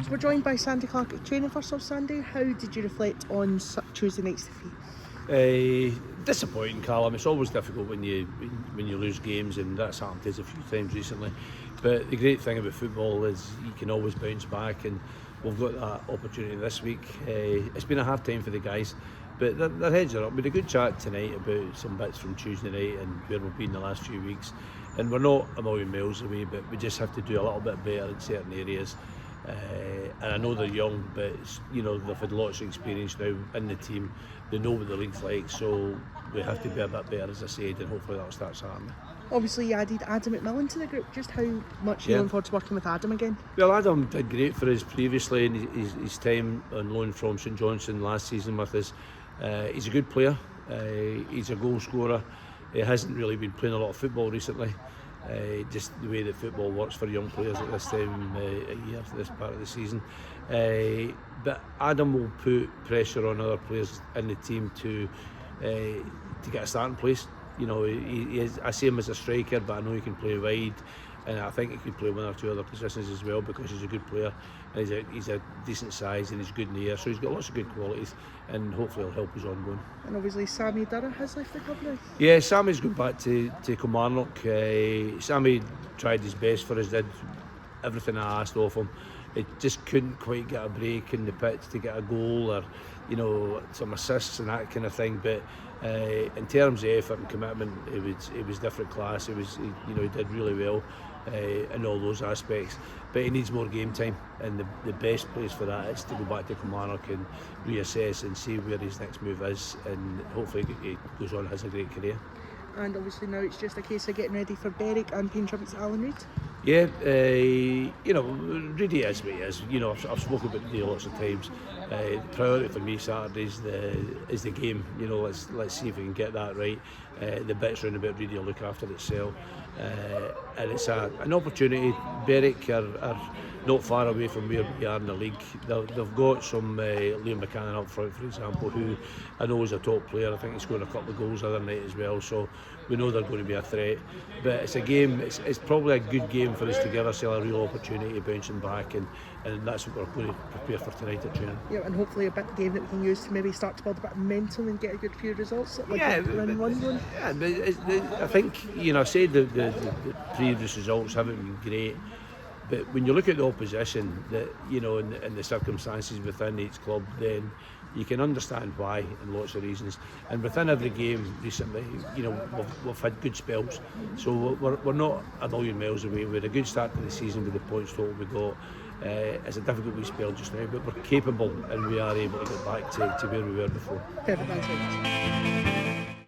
So we're joined by Sandy Clark at training first on Sunday. How did you reflect on Tuesday night's defeat? Disappointing, Callum. It's always difficult when you lose games, and that's happened to us a few times recently. But the great thing about football is you can always bounce back, and we've got that opportunity this week. It's been a hard time for the guys, but their heads are up. We had a good chat tonight about some bits from Tuesday night and where we've been the last few weeks. And we're not a million miles away, but we just have to do a little bit better in certain areas. And I know they're young, but they've had lots of experience now in the team. They know what the league's like, so we have to be a bit better, as I said, and hopefully that'll start happening. Obviously, you added Adam McMillan to the group. Just how much are you looking forward to working with Adam again? Well, Adam did great for us previously in his time on loan from St Johnstone last season with us. He's a good player. He's a goal scorer. He hasn't really been playing a lot of football recently. Just the way that football works for young players at this time a year, this part of the season. But Adam will put pressure on other players in the team to get a starting place. I see him as a striker, but I know he can play wide, and I think he could play one or two other positions as well because he's a good player. And he's a decent size and he's good in the air, so he's got lots of good qualities, and hopefully he'll help us ongoing. And obviously Sammy Durrah has left the club now. Yeah, Sammy's gone back to Kilmarnock. Sammy tried his best for us, did everything I asked of him. It just couldn't quite get a break in the pitch to get a goal or some assists and that kind of thing. But in terms of effort and commitment, it was different class. He did really well in all those aspects. But he needs more game time, and the best place for that is to go back to Kilmarnock and reassess and see where his next move is, and hopefully he goes on and has a great career. And obviously now it's just a case of getting ready for Berwick and paying tribute to Alan Reid. Yeah, Reedy is what he is. I've spoken about the day lots of times. The priority for me Saturday is the game. Let's see if we can get that right. The bits round about Reedy will look after itself, and it's an opportunity. Berwick are not far away from where we are in the league. They've got some Liam Buchanan up front, for example, who I know is a top player. I think he scored a couple of goals the other night as well, so we know they're going to be a threat. But it's a game, it's probably a good game for us to give ourselves a real opportunity bouncing back, and that's what we're going to prepare for tonight at training. Yeah, and hopefully a bit game that we can use to maybe start to build a bit of momentum and get a good few results. Like in London. Yeah, but I think, I said the previous results haven't been great. But when you look at the opposition, and the circumstances within each club, then you can understand why, and lots of reasons. And within every game recently, we've had good spells. So we're not a million miles away. We had a good start to the season with the points total we got. It's a difficult wee spell just now, but we're capable, and we are able to get back to where we were before. Perfect, thanks.